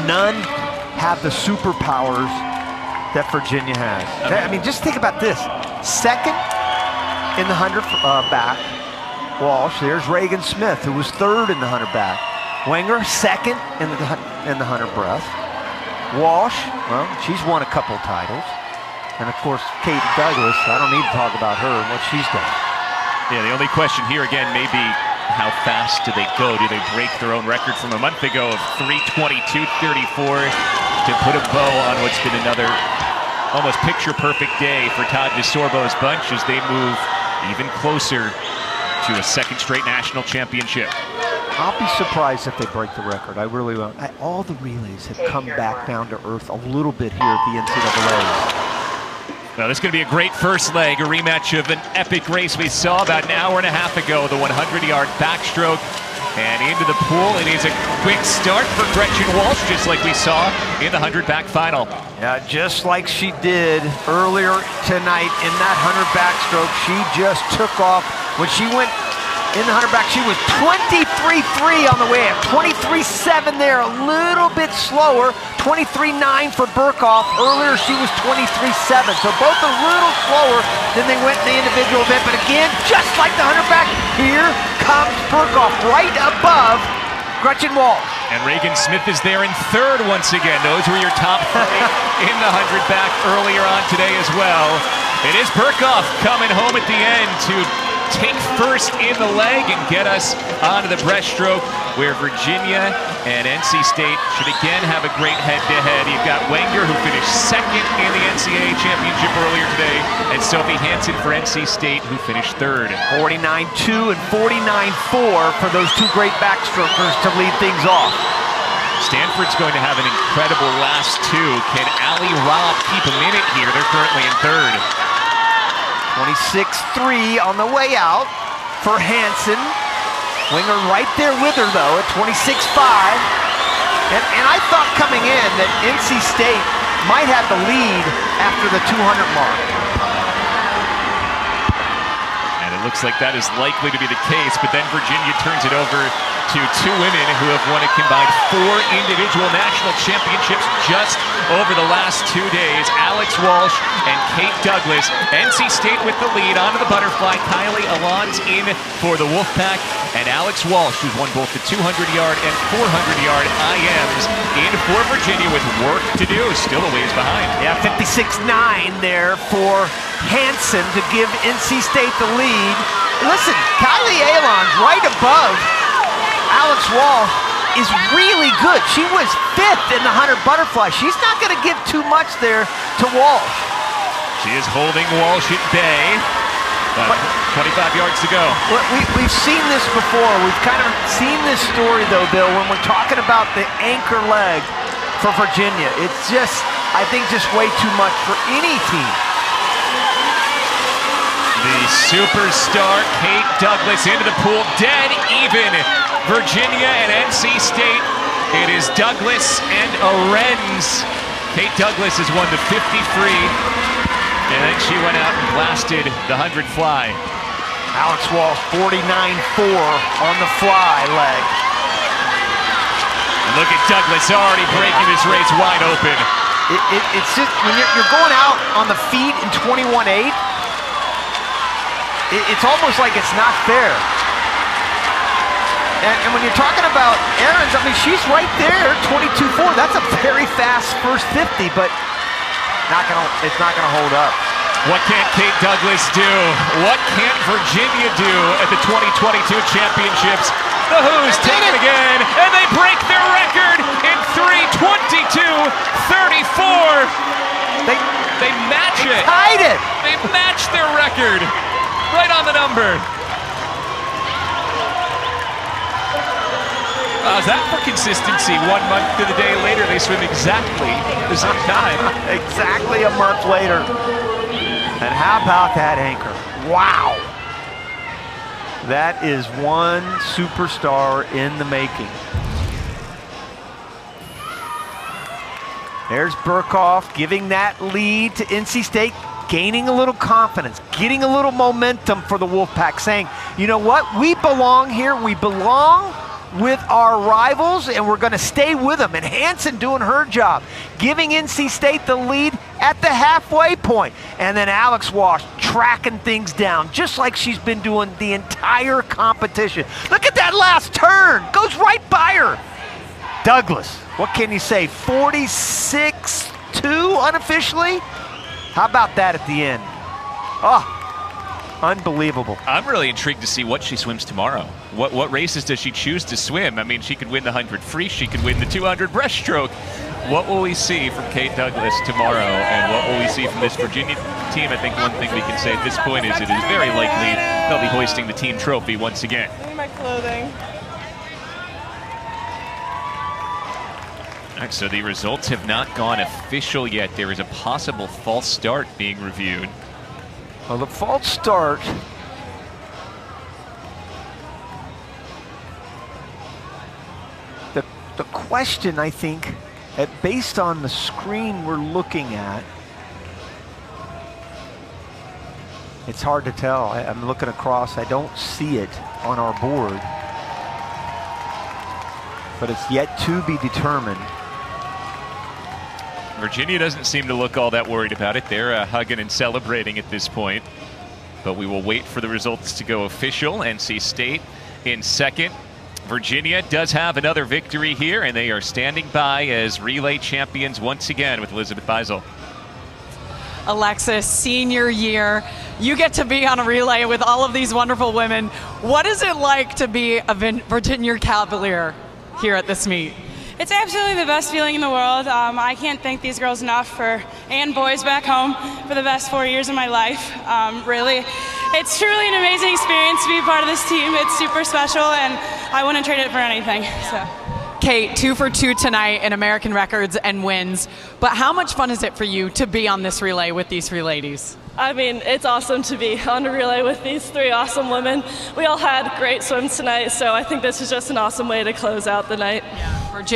none have the superpowers that Virginia has. I mean, just think about this. Second in the 100 back, Walsh. There's Regan Smith, who was third in the 100 back. Wenger, second in the 100 breast. Walsh, well, she's won a couple titles. And of course, Kate Douglas, I don't need to talk about her and what she's done. Yeah, the only question here again may be how fast do they go? Do they break their own record from a month ago of 3:22:34 to put a bow on what's been another almost picture-perfect day for Todd DeSorbo's bunch as they move even closer to a second straight national championship. I'll be surprised if they break the record. I really won't. All the relays have come back down to earth a little bit here at the NCAA. Well, this is going to be a great first leg, a rematch of an epic race we saw about an hour and a half ago, the 100-yard backstroke. And into the pool, it is a quick start for Gretchen Walsh, just like we saw in the 100 back final. Yeah, just like she did earlier tonight in that 100 backstroke. She just took off. When she went in the 100 back, she was 23.3 on the way up. 23.7 there, a little bit slower. 23.9 for Berkoff. Earlier, she was 23.7. So both a little slower than they went in the individual event. But again, just like the 100 back, here comes Berkoff right above Gretchen Walsh. And Regan Smith is there in third once again. Those were your top three in the 100 back earlier on today as well. It is Berkoff coming home at the end to take first in the leg and get us onto the breaststroke, where Virginia and NC State should again have a great head-to-head. You've got Wenger, who finished second in the NCAA championship earlier today, and Sophie Hansson for NC State, who finished third. 49.2 and 49.4 for those two great backstrokers to lead things off. Stanford's going to have an incredible last two. Can Allie, Raab keep them in it here? They're currently in third. 26.3 on the way out for Hansson. Wenger right there with her though at 26.5. And I thought coming in that NC State might have the lead after the 200 mark. And it looks like that is likely to be the case, but then Virginia turns it over to two women who have won a combined 4 individual national championships just over the last 2 days. Alex Walsh and Kate Douglas. NC State with the lead onto the butterfly. Kylee in for the Wolfpack. And Alex Walsh, who's won both the 200-yard and 400-yard IMs, in for Virginia with work to do. Still a ways behind. Yeah, 56.9 there for Hansson to give NC State the lead. Listen, Kylee right above Alex Walsh is really good. She was 5th in the 100 butterfly. She's not going to give too much there to Walsh. She is holding Walsh at bay. 25 yards to go. We've seen this before. We've kind of seen this story, though, Bill, when we're talking about the anchor leg for Virginia. It's just, I think, just way too much for any team. The superstar Kate Douglas into the pool, dead even. Virginia and NC State. It is Douglas and Arens. Kate Douglas has won the 50 free, and then she went out and blasted the 100 fly. Alex Walsh, 49.4 on the fly leg. And look at Douglas already breaking this race wide open. It's just, when you're going out on the feet in 21.8, it's almost like it's not fair. And when you're talking about Arens, I mean, she's right there, 22.4. That's a very fast first 50, but it's not gonna hold up. What can't Kate Douglas do? What can't Virginia do at the 2022 championships? The Who's take it again, and they break their record in 3:22.34. They match it. Tied it. They match their record right on the number. How's that for consistency? 1 month to the day later, they swim exactly the same time. Exactly a month later. And how about that anchor? Wow. That is one superstar in the making. There's Berkoff giving that lead to NC State, gaining a little confidence, getting a little momentum for the Wolfpack, saying, you know what, we belong here, we belong with our rivals, and we're going to stay with them. And Hansson doing her job, giving NC State the lead at the halfway point. And then Alex Walsh tracking things down, just like she's been doing the entire competition. Look at that last turn. Goes right by her. Douglas, what can you say? 46-2 unofficially? How about that at the end? Oh, unbelievable. I'm really intrigued to see what she swims tomorrow. What races does she choose to swim? I mean, she could win the 100 free, she could win the 200 breaststroke. What will we see from Kate Douglas tomorrow, and what will we see from this Virginia team? I think one thing we can say at this point is it is very likely they'll be hoisting the team trophy once again. I need my clothing. All right, so the results have not gone official yet. There is a possible false start being reviewed. Well, the false start, the question, I think, based on the screen we're looking at, it's hard to tell. I'm looking across, I don't see it on our board, but it's yet to be determined. Virginia doesn't seem to look all that worried about it. They're hugging and celebrating at this point. But we will wait for the results to go official. NC State in second. Virginia does have another victory here, and they are standing by as relay champions once again with Elizabeth Beisel. Alexis, senior year, you get to be on a relay with all of these wonderful women. What is it like to be a Virginia Cavalier here at this meet? It's absolutely the best feeling in the world. I can't thank these girls enough and boys back home for the best 4 years of my life. Really, it's truly an amazing experience to be a part of this team. It's super special, and I wouldn't trade it for anything. So. Kate, 2 for 2 tonight in American records and wins. But how much fun is it for you to be on this relay with these three ladies? I mean, it's awesome to be on a relay with these three awesome women. We all had great swims tonight, so I think this is just an awesome way to close out the night. Yeah, Virginia.